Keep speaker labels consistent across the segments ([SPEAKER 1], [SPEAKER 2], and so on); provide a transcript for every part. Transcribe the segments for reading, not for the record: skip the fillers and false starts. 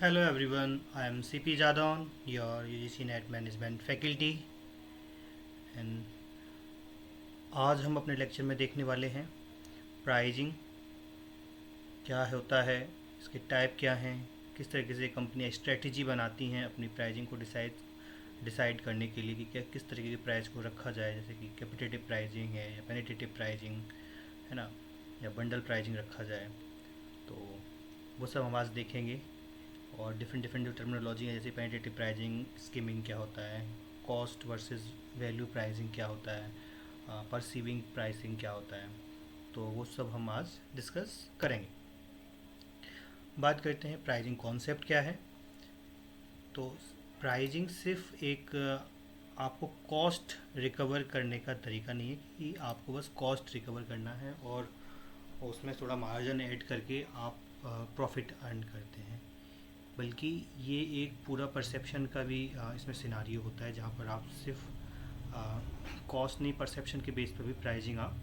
[SPEAKER 1] Hello everyone, I am CP Jadon, your UGC Net Management Faculty and आज हम अपने lecture में देखने वाले हैं प्राइजिंग क्या होता है, इसके टाइप क्या हैं, किस तरीके से कंपनियां स्ट्रेटजी बनाती हैं अपनी प्राइजिंग को डिसाइड करने के लिए कि क्या किस तरीके की प्राइस को रखा जाए, जैसे कि कैपिटेटिव प्राइजिंग है या पेनिटेटिव प्राइजिंग है ना, या बंडल प्राइजिंग रखा जाए। तो वो सब हम आज देखेंगे और डिफरेंट डिफरेंट जो टर्मिनोलॉजी है, जैसे पेनिटेटिव प्राइजिंग, स्कीमिंग क्या होता है, कॉस्ट वर्सेस वैल्यू प्राइसिंग क्या होता है, परसीविंग प्राइसिंग क्या होता है, तो वो सब हम आज डिस्कस करेंगे। बात करते हैं प्राइजिंग कॉन्सेप्ट क्या है। तो प्राइजिंग सिर्फ एक आपको कॉस्ट रिकवर करने का तरीका नहीं है कि आपको बस कॉस्ट रिकवर करना है और उसमें थोड़ा मार्जिन ऐड करके आप प्रॉफिट अर्न करते हैं, बल्कि ये एक पूरा परसेप्शन का भी इसमें सिनारियो होता है, जहाँ पर आप सिर्फ कॉस्ट नहीं, परसेप्शन के बेस पर भी प्राइजिंग आप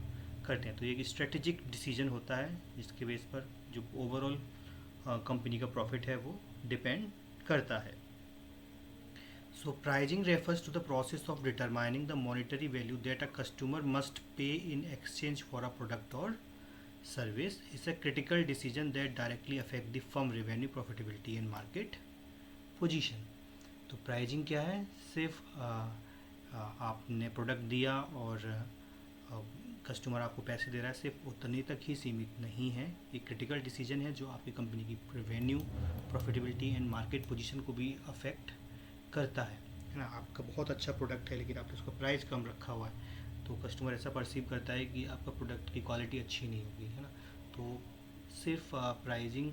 [SPEAKER 1] करते हैं। तो ये एक स्ट्रेटेजिक डिसीजन होता है जिसके बेस पर जो ओवरऑल कंपनी का प्रॉफिट है वो डिपेंड करता है। So pricing refers to the process of determining the monetary value that a customer must pay in exchange for a product or service. It's a critical decision that directly affect the firm revenue, profitability and market position. तो pricing क्या है, सिर्फ आपने product दिया और customer आपको पैसे दे रहा है, सिर्फ उतने तक ही सीमित नहीं है। एक क्रिटिकल डिसीजन है जो आपकी कंपनी की revenue, profitability and market position को भी अफेक्ट करता है ना। आपका बहुत अच्छा प्रोडक्ट है लेकिन आपने उसका प्राइस कम रखा हुआ है, तो कस्टमर ऐसा परसीव करता है कि आपका प्रोडक्ट की क्वालिटी अच्छी नहीं होगी, है ना। तो सिर्फ प्राइजिंग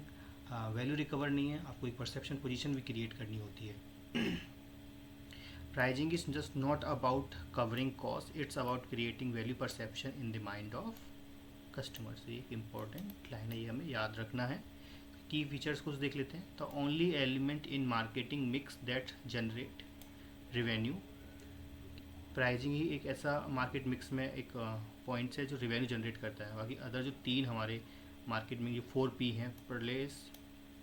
[SPEAKER 1] वैल्यू रिकवर नहीं है, आपको एक परसेप्शन पोजीशन भी क्रिएट करनी होती है। Pricing is just not about covering cost, it's about creating value perception in the mind of customers। ये एक इम्पॉर्टेंट लाइन है, ये हमें याद रखना है। की फीचर्स कुछ देख लेते हैं। The only element in marketing mix that generate revenue. Pricing ही एक ऐसा मार्केट मिक्स में एक पॉइंट्स है जो रिवेन्यू जनरेट करता है। बाकी अदर जो तीन हमारे मार्केट में, ये 4P हैं, place,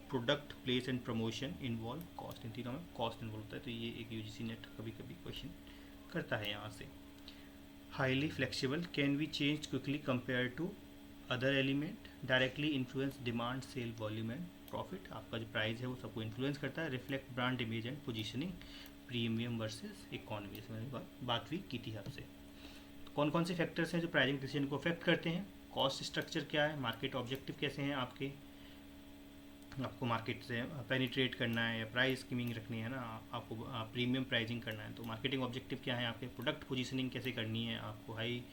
[SPEAKER 1] product, place and promotion, involve cost. इन तीनों में कॉस्ट इन्वॉल्व होता है। तो ये एक यूजीसी नेट कभी कभी क्वेश्चन करता है यहाँ से। Highly flexible, can be change quickly compare to other element, directly influence demand, sale, volume and profit. आपका जो प्राइस है वो सबको इन्फ्लुएंस करता है। Reflect brand image and positioning, premium versus economy, इसमें मैंने बात भी की थी आपसे। तो कौन कौन से फैक्टर्स हैं जो प्राइसिंग डिसीजन को अफेक्ट करते हैं। कॉस्ट स्ट्रक्चर क्या है, मार्केट ऑब्जेक्टिव कैसे हैं आपके, आपको मार्केट से पेनिट्रेट करना है या प्राइस स्कीमिंग रखनी है ना, आपको प्रीमियम प्राइसिंग करना है, तो मार्केटिंग ऑब्जेक्टिव क्या है आपके, प्रोडक्ट पोजीशनिंग कैसे करनी है, आपको हाई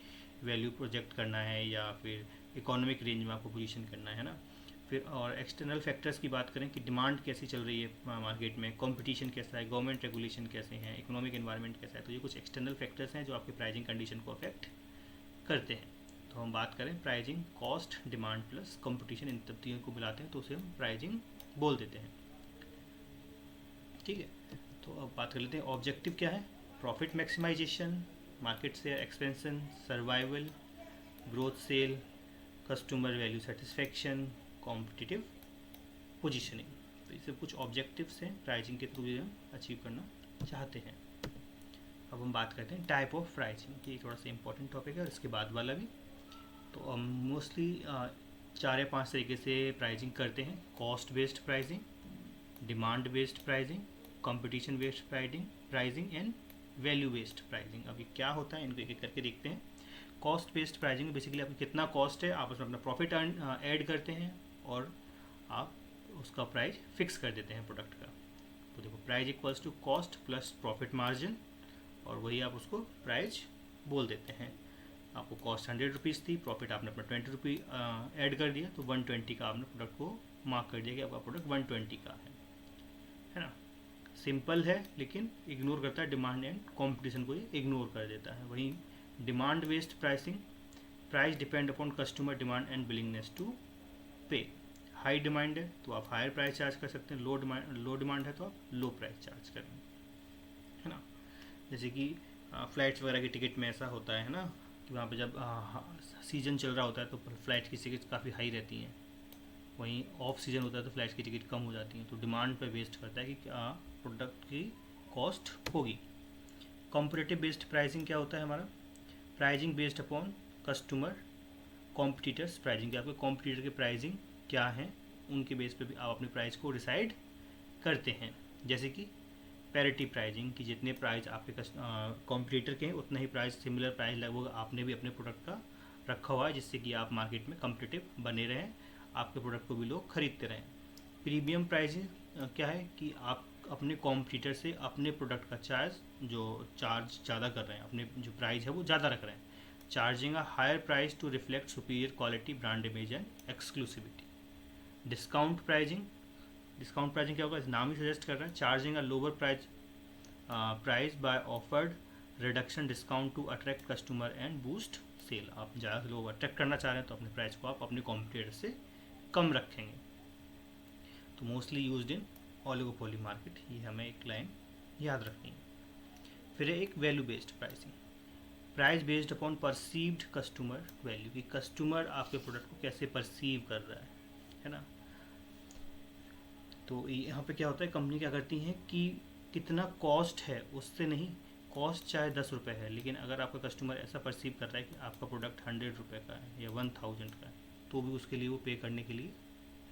[SPEAKER 1] वैल्यू प्रोजेक्ट करना है या फिर इकोनॉमिक रेंज में आपको पोजीशन करना है ना। फिर और एक्सटर्नल फैक्टर्स की बात करें कि डिमांड कैसी चल रही है मार्केट में, कंपटीशन कैसा है, गवर्नमेंट रेगुलेशन कैसे हैं, इकोनॉमिक एनवायरनमेंट कैसा है। तो ये कुछ एक्सटर्नल फैक्टर्स हैं जो आपके प्राइसिंग कंडीशन को अफेक्ट करते हैं। तो हम बात करें pricing, cost, demand plus competition, इन सब तीनों को मिलाते हैं तो उसे हम प्राइजिंग बोल देते हैं। ठीक है, तो अब बात कर लेते हैं ऑब्जेक्टिव क्या है। Profit maximisation, market share expansion, survival, growth, sale, customer value satisfaction, competitive positioning. तो ये सब कुछ ऑब्जेक्टिव्स हैं प्राइजिंग के थ्रू हम अचीव करना चाहते हैं। अब हम बात करते हैं टाइप ऑफ प्राइजिंग, ये थोड़ा सा इंपॉर्टेंट टॉपिक है और इसके बाद वाला भी। तो हम मोस्टली 4 या 5 तरीके से प्राइजिंग करते हैं। Cost based pricing, demand based pricing, competition based pricing and value based pricing. अभी क्या होता है इनको एक एक करके देखते हैं। कॉस्ट बेस्ड प्राइजिंग बेसिकली आपको कितना कॉस्ट है, आप उसमें अपना प्रॉफिट ऐड करते हैं और आप उसका प्राइस फिक्स कर देते हैं प्रोडक्ट का। तो देखो, price equals to cost plus profit margin, और वही आप उसको प्राइस बोल देते हैं। आपको कॉस्ट 100 रुपीज़ थी, प्रॉफिट आपने अपना 20 रुपी ऐड कर दिया, तो 120 का आपने प्रोडक्ट को मार्क कर दिया कि आपका प्रोडक्ट 120 का है ना। सिंपल है लेकिन इग्नोर करता है डिमांड एंड कंपटीशन को, ये इग्नोर कर देता है। वहीं demand based pricing, price depend upon customer demand and willingness to pay. High demand है तो आप हायर प्राइस चार्ज कर सकते हैं, लो डिमांड है तो आप लो प्राइस चार्ज करें, है ना। जैसे कि फ्लाइट्स वगैरह की टिकट में ऐसा होता है ना कि वहाँ पे जब सीज़न चल रहा होता है तो फ़्लाइट की टिकट काफ़ी हाई रहती हैं, वहीं ऑफ सीजन होता है तो फ्लाइट्स की टिकट कम हो जाती हैं। तो डिमांड पे बेस्ड करता है कि क्या प्रोडक्ट की कॉस्ट होगी। कॉम्पिटिटिव बेस्ड प्राइसिंग क्या होता है हमारा? Pricing based upon customer competitors pricing, आपके कॉम्पिटिटर की प्राइजिंग क्या है उनके बेस पे भी आप अपने प्राइस को डिसाइड करते हैं। जैसे कि पैरिटी प्राइजिंग, कि जितने प्राइस आपके कॉम्पिटिटर के हैं उतना ही प्राइस, सिमिलर प्राइस लगभग आपने भी अपने प्रोडक्ट का रखा हुआ है, जिससे कि आप मार्केट में कम्पिटिटिव बने रहें, आपके प्रोडक्ट को भी लोग खरीदते रहें। प्रीमियम प्राइसिंग क्या है कि आप अपने कॉम्पिटिटर से अपने प्रोडक्ट का चार्ज ज़्यादा कर रहे हैं, अपने जो प्राइस है वो ज़्यादा रख रहे हैं। Charging a higher price to reflect superior quality, brand image and exclusivity. Discount pricing क्या होगा, इस नाम ही सजेस्ट कर रहा है। Charging a lower price by offered reduction discount to attract customer and boost sale. आप ज़्यादा से लोग अट्रैक्ट करना चाह रहे हैं तो अपने प्राइस को आप अपने कॉम्पिटिटर से कम रखेंगे। तो mostly used in oligopoly market, ये हमें एक लाइन याद रखनी है। फिर है एक value based pricing, price based upon perceived customer value, कि कस्टमर आपके प्रोडक्ट को कैसे परसीव कर रहा है ना। तो यहाँ पे क्या होता है, कंपनी क्या करती हैं कि कितना कॉस्ट है उससे नहीं, कॉस्ट चाहे 10 रुपये है, लेकिन अगर आपका कस्टमर ऐसा परसीव कर रहा है कि आपका प्रोडक्ट 100 रुपये का है या 1000 का है, तो भी उसके लिए वो पे करने के लिए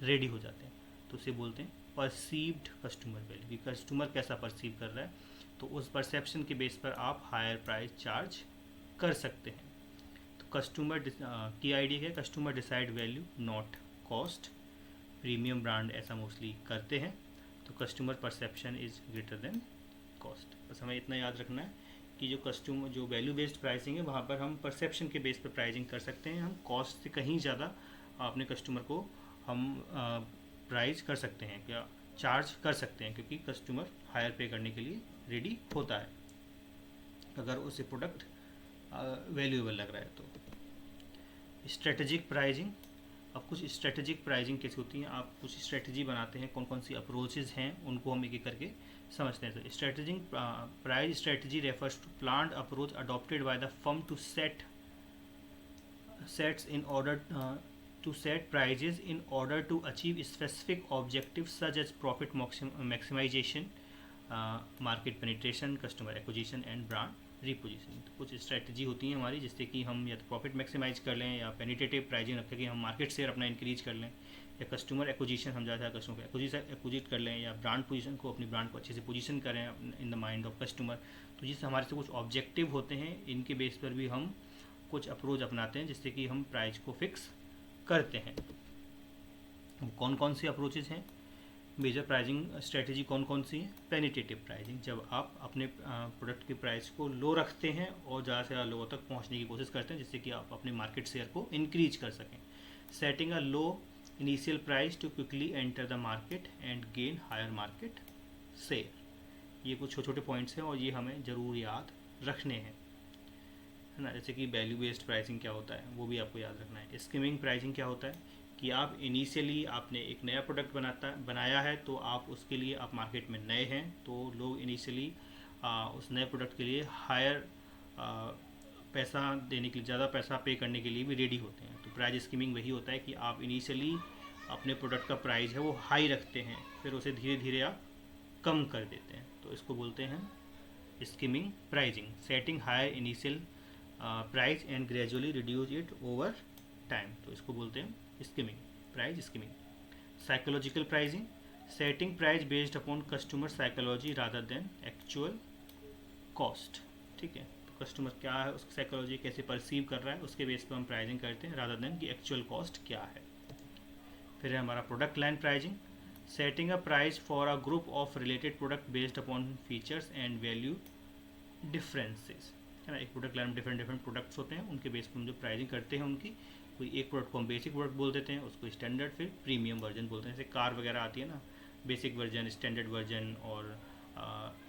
[SPEAKER 1] रेडी हो जाते हैं। तो उसे बोलते हैं परसीव्ड कस्टमर वैल्यू, कि कस्टमर कैसा परसीव कर रहा है, तो उस परसेप्शन के बेस पर आप हायर प्राइस चार्ज कर सकते हैं। तो कस्टमर की आइडिया क्या है, customer decide value not cost. Premium brand ऐसा मोस्टली करते हैं। तो customer perception is greater than cost. बस हमें इतना याद रखना है कि जो वैल्यू बेस्ड प्राइसिंग है वहाँ पर हम परसेप्शन के बेस पर प्राइसिंग कर सकते हैं, हम कॉस्ट से कहीं ज़्यादा अपने कस्टमर को हम प्राइस कर सकते हैं, क्या चार्ज कर सकते हैं, क्योंकि कस्टमर हायर पे करने के लिए रेडी होता है अगर उसे प्रोडक्ट वैल्यूएबल लग रहा है तो। स्ट्रेटेजिक प्राइसिंग, अब कुछ स्ट्रेटेजिक प्राइसिंग कैसी होती है, आप कुछ स्ट्रेटजी बनाते हैं, कौन कौन सी अप्रोचेज हैं उनको हम एक एक करके समझते हैं। तो strategic price strategy refers to planned approach adopted by the firm to sets in order to set prices in order to achieve specific objectives such as profit maximization, market penetration, customer acquisition and brand repositioning। तो कुछ strategy होती हैं हमारी जिससे कि हम या तो प्रॉफिट मैक्सिमाइज कर लें, या पेनिटेटिव प्राइजिंग रखें कि हम मार्केट शेयर अपना इंक्रीज कर लें, या कस्टमर एक्विजिशन हम ज़्यादा कस्टमर को एक्विजिट कर लें, या ब्रांड पोजीशन को, अपनी ब्रांड को अच्छे से पोजीशन करें in the mind of customer. तो जिससे हमारे से कुछ ऑब्जेक्टिव होते हैं, इनके बेस पर भी हम कुछ अप्रोच अपनाते हैं जिससे कि हम प्राइस को फिक्स करते हैं। कौन कौन सी अप्रोचेज हैं, मेजर प्राइसिंग स्ट्रेटजी कौन कौन सी है? पेनिटेटिव प्राइसिंग, जब आप अपने प्रोडक्ट के प्राइस को लो रखते हैं और ज़्यादा से ज़्यादा लोगों तक पहुंचने की कोशिश करते हैं जिससे कि आप अपने मार्केट शेयर को इंक्रीज कर सकें। Setting a low initial price to quickly enter the market and gain higher market share. ये कुछ छोटे छोटे पॉइंट्स हैं और ये हमें ज़रूर याद रखने हैं, है ना। जैसे कि वैल्यू बेस्ड प्राइसिंग क्या होता है वो भी आपको याद रखना है। स्कीमिंग प्राइसिंग क्या होता है कि आप इनिशियली आपने एक नया प्रोडक्ट बनाया है, तो आप उसके लिए आप मार्केट में नए हैं, तो लोग इनिशियली उस नए प्रोडक्ट के लिए हायर पैसा देने के लिए, ज़्यादा पैसा पे करने के लिए भी रेडी होते हैं। तो प्राइस स्कीमिंग वही होता है कि आप इनिशियली अपने प्रोडक्ट का प्राइस है वो हाई रखते हैं, फिर उसे धीरे धीरे आप कम कर देते हैं, तो इसको बोलते हैं skimming pricing. Setting higher initial price and gradually reduce it over time, तो इसको बोलते हैं skimming, price skimming. Psychological pricing, setting price based upon customer psychology rather than actual cost. ठीक है, तो कस्टमर क्या है, उसकी साइकोलॉजी कैसे परसीव कर रहा है उसके बेस पर हम प्राइसिंग करते हैं रादर देन कि एक्चुअल कॉस्ट क्या है। फिर है हमारा product line pricing, setting a price for a group of related product based upon features and value differences, है ना। एक प्रोडक्ट लाइन में डिफरेंट प्रोडक्ट्स होते हैं, उनके बेस पर हम जो प्राइसिंग करते हैं उनकी, कोई एक प्रोडक्ट को हम बेसिक प्रोडक्ट बोल देते हैं, उसको स्टैंडर्ड, फिर प्रीमियम वर्जन बोलते हैं। जैसे कार वगैरह आती है ना, बेसिक वर्जन, स्टैंडर्ड वर्जन और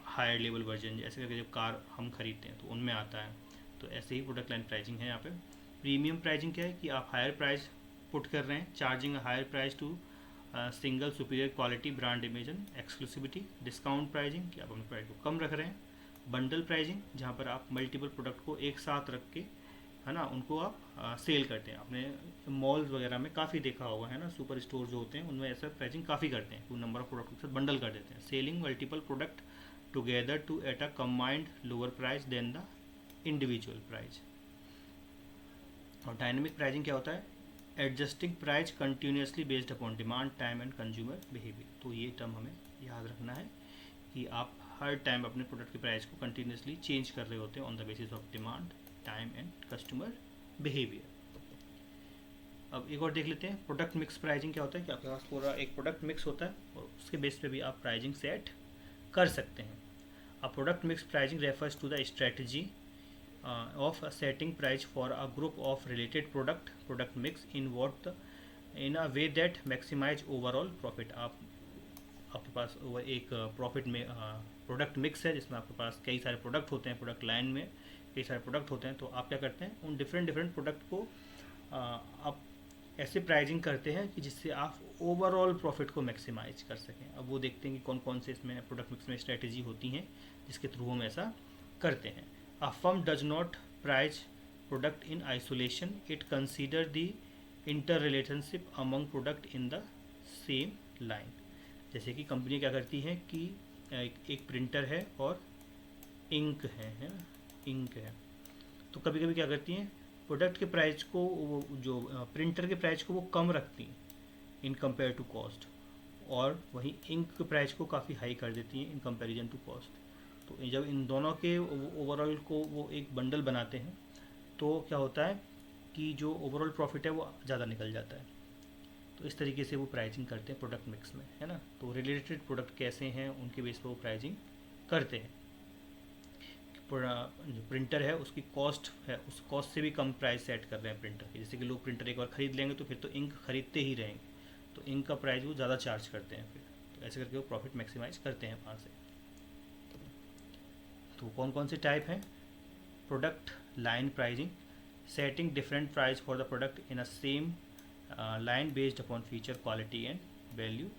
[SPEAKER 1] हायर लेवल वर्जन, ऐसे करके जब कार हम खरीदते हैं तो उनमें आता है। तो ऐसे ही प्रोडक्ट लाइन प्राइसिंग है यहाँ पे। प्रीमियम प्राइसिंग क्या है कि आप हायर प्राइस पुट कर रहे हैं, charging higher price to signal superior quality, brand image and exclusivity. Discount pricing कि आप अपने प्राइस को कम रख रहे हैं। बंडल प्राइसिंग, जहाँ पर आप मल्टीपल प्रोडक्ट को एक साथ रख के है ना, उनको आप सेल करते हैं। आपने मॉल्स वगैरह में काफ़ी देखा होगा, है ना, सुपर स्टोर जो होते हैं उनमें ऐसा प्राइसिंग काफ़ी करते हैं, कोई नंबर ऑफ प्रोडक्ट के साथ बंडल कर देते हैं। Selling multiple product together to at a combined lower price than the individual price. और डायनेमिक प्राइसिंग क्या होता है? Adjusting price continuously based upon demand, time and consumer behaviour. तो ये टर्म हमें याद रखना है कि आप हर टाइम अपने प्रोडक्ट के प्राइस को कंटिन्यूसली चेंज कर रहे होते हैं on the basis of demand, time and customer behaviour. अब एक और देख लेते हैं प्रोडक्ट मिक्स प्राइसिंग क्या होता है। कि आपके पास पूरा एक प्रोडक्ट मिक्स होता है और उसके बेस पे भी आप प्राइसिंग सेट कर सकते हैं। A product mix pricing refers to the strategy of setting price for a group of related product mix in a way that maximize overall profit। आपके पास वो एक प्रॉफिट में प्रोडक्ट मिक्स है जिसमें आपके पास कई सारे प्रोडक्ट होते हैं, प्रोडक्ट लाइन में कई सारे प्रोडक्ट होते हैं। तो आप क्या करते हैं, उन डिफरेंट प्रोडक्ट को आप ऐसे प्राइसिंग करते हैं कि जिससे आप ओवरऑल प्रॉफिट को मैक्सिमाइज कर सकें। अब वो देखते हैं कि कौन कौन से इसमें प्रोडक्ट मिक्स में स्ट्रेटेजी होती हैं जिसके थ्रू हम ऐसा करते हैं। A firm does not price product in isolation. It consider the interrelationship among product in the same line। जैसे कि कंपनी क्या करती है कि एक प्रिंटर है और इंक है ना, इंक है। तो कभी कभी क्या करती हैं, प्रोडक्ट के प्राइस को वो जो प्रिंटर के प्राइस को वो कम रखती हैं इन कंपेयर टू कॉस्ट, और वहीं इंक के प्राइस को काफ़ी हाई कर देती हैं इन कंपैरिजन टू कॉस्ट। तो जब इन दोनों के ओवरऑल को वो एक बंडल बनाते हैं तो क्या होता है कि जो ओवरऑल प्रॉफिट है वो ज़्यादा निकल जाता है। तो इस तरीके से वो प्राइसिंग करते हैं प्रोडक्ट मिक्स में, है ना। तो रिलेटेड प्रोडक्ट कैसे हैं उनके बेस पर वो प्राइसिंग करते हैं। जो प्रिंटर है उसकी कॉस्ट है, उस कॉस्ट से भी कम प्राइस सेट कर रहे हैं प्रिंटर की। जैसे कि लोग प्रिंटर एक बार ख़रीद लेंगे तो फिर तो इंक खरीदते ही रहेंगे, तो इंक का प्राइस वो ज़्यादा चार्ज करते हैं फिर। तो ऐसे करके वो प्रॉफिट मैक्सिमाइज करते हैं वहाँ से। तो कौन कौन से टाइप हैं? Product line pricing, setting different price for the product in a same line based upon feature, quality and value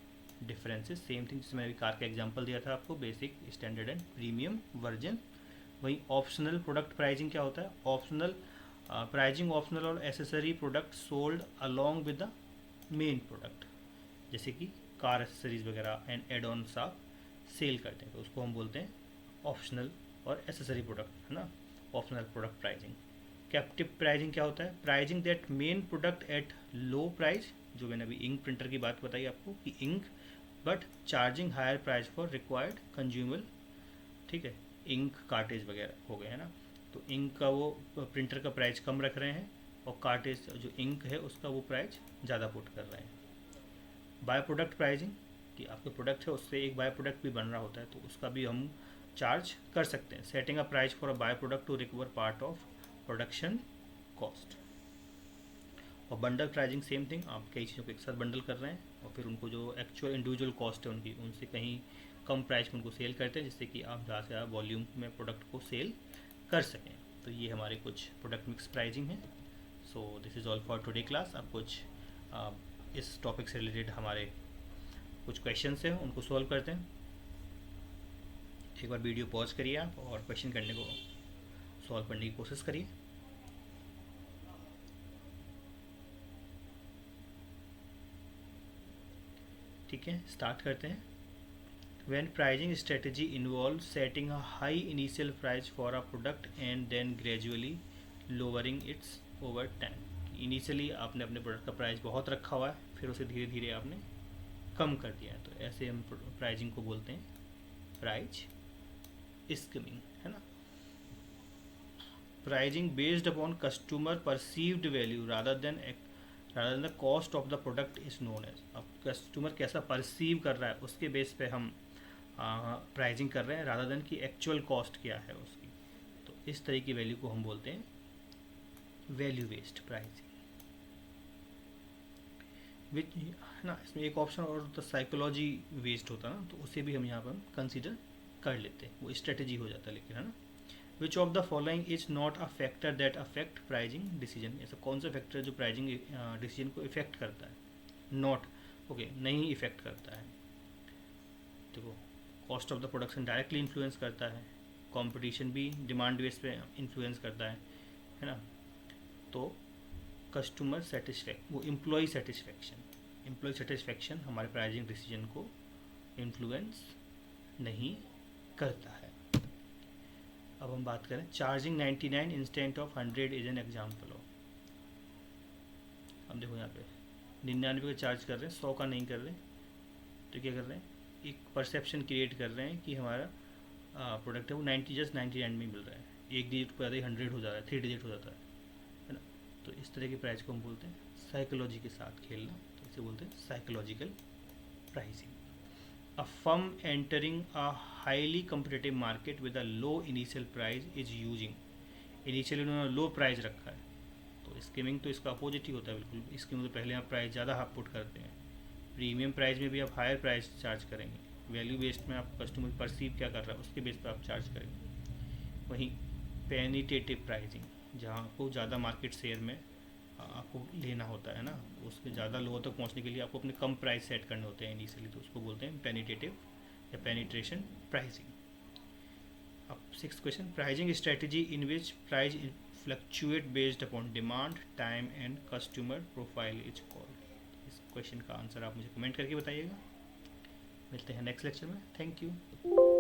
[SPEAKER 1] differences. Same thing जिसमें अभी कार का एग्जांपल दिया था आपको, basic, standard and premium version. वही ऑप्शनल प्रोडक्ट प्राइसिंग क्या होता है? ऑप्शनल प्राइसिंग ऑप्शनल और accessory product sold along with the main product. जैसे कि कार एसेसरीज वगैरह एंड एड ऑन्स आप सेल करते हैं तो उसको हम बोलते हैं ऑप्शनल और एसेसरी प्रोडक्ट, है ना, optional product pricing. Captive pricing क्या होता है? Pricing that main product at low price, जो मैंने अभी इंक प्रिंटर की बात बताई आपको कि ink, but charging higher price for required consumer. ठीक है, इंक कार्टेज वगैरह हो गए, है ना। तो इंक का वो प्रिंटर का प्राइस कम रख रहे हैं और कार्टेज जो इंक है उसका वो प्राइस ज़्यादा पुट कर रहे हैं। बाय प्रोडक्ट प्राइसिंग, कि आपके प्रोडक्ट है उससे एक बाय प्रोडक्ट भी बन रहा होता है तो उसका भी हम चार्ज कर सकते हैं। Setting a price for a by product to recover part of production cost. और बंडल प्राइसिंग सेम थिंग, आप कई चीज़ों को एक साथ बंडल कर रहे हैं और फिर उनको जो एक्चुअल इंडिविजुअल कॉस्ट है उनकी, उनसे कहीं कम प्राइस में उनको सेल करते हैं जिससे कि आप ज़्यादा से ज़्यादा वॉल्यूम में प्रोडक्ट को सेल कर सकें। तो ये हमारे कुछ प्रोडक्ट मिक्स प्राइसिंग है। So this is all for today class. अब कुछ इस टॉपिक से रिलेटेड हमारे कुछ क्वेश्चंस हैं उनको सॉल्व करते हैं। एक बार वीडियो पॉज करिए आप और क्वेश्चन करने को सॉल्व करने की कोशिश करिए। ठीक है, स्टार्ट करते हैं। When pricing strategy involves setting a high initial price for a product and then gradually lowering its over time। Initially आपने अपने प्रोडक्ट का प्राइस बहुत रखा हुआ है, फिर उसे धीरे धीरे आपने कम कर दिया है, तो ऐसे हम प्राइसिंग को बोलते हैं प्राइस स्कीमिंग, है ना। Pricing based upon customer perceived value rather than the cost of the product is known as. अब कस्टमर कैसा परसीव कर रहा है उसके बेस पे हम प्राइसिंग कर रहे हैं रादर देन कि एक्चुअल कॉस्ट क्या है उसकी। तो इस तरह की वैल्यू को हम बोलते हैं वैल्यू बेस्ड प्राइसिंग। विच, है ना, इसमें एक ऑप्शन और तो साइकोलॉजी बेस्ड होता है ना, तो उसे भी हम यहाँ पर कंसिडर कर लेते हैं, वो स्ट्रेटजी हो जाता है लेकिन, है ना। Which of the following is not a factor that affect pricing decision. ऐसा कौन सा फैक्टर जो प्राइसिंग डिसीजन को इफेक्ट करता है? नॉट, ओके, नहीं इफेक्ट करता है। देखो, cost of the production directly influence करता है, कंपटीशन भी डिमांड बेस पे इन्फ्लुएंस करता है ना। तो कस्टमर सेटिस्फैक्शन, वो एम्प्लॉय सेटिस्फैक्शन हमारे प्राइसिंग डिसीजन को इन्फ्लुएंस नहीं करता है। अब हम बात करें charging 99 instant of 100 is an example of. अब देखो यहाँ पे 99 का चार्ज कर रहे हैं, 100 का नहीं कर रहे, तो क्या कर रहे हैं, एक परसेप्शन क्रिएट कर रहे हैं कि हमारा प्रोडक्ट है वो 99 में मिल रहा है, एक डिजिट पर ज़्यादा ही 100 हो जा रहा है, 3 डिजिट हो जाता है ना। तो इस तरह की प्राइस को हम बोलते हैं साइकोलॉजी के साथ खेलना, तो इसे बोलते हैं psychological pricing. A firm entering a highly competitive market with a low initial price is using, initially उन्होंने लो प्राइस रखा है, तो स्कीमिंग तो इसका अपोजिट ही होता है बिल्कुल। स्कीमिंग तो पहले आप प्राइस ज़्यादा आप पुट करते हैं, प्रीमियम प्राइस में भी आप हायर प्राइस चार्ज करेंगे, वैल्यू बेस्ड में आप कस्टमर परसीव क्या कर रहा है उसके बेस पर आप चार्ज करेंगे। वहीं पेनिटेटिव प्राइसिंग, जहाँ आपको ज़्यादा मार्केट शेयर में आपको लेना होता है ना, उसके ज़्यादा लोगों तक पहुंचने के लिए आपको अपने कम प्राइस सेट करने होते हैं इनिशियली, तो उसको बोलते हैं पेनिटेटिव या पेनिट्रेशन प्राइसिंग। अब 6th question, pricing strategy in which price fluctuate based upon demand, time and customer profile is called. इस क्वेश्चन का आंसर आप मुझे कमेंट करके बताइएगा। मिलते हैं नेक्स्ट लेक्चर में, थैंक यू।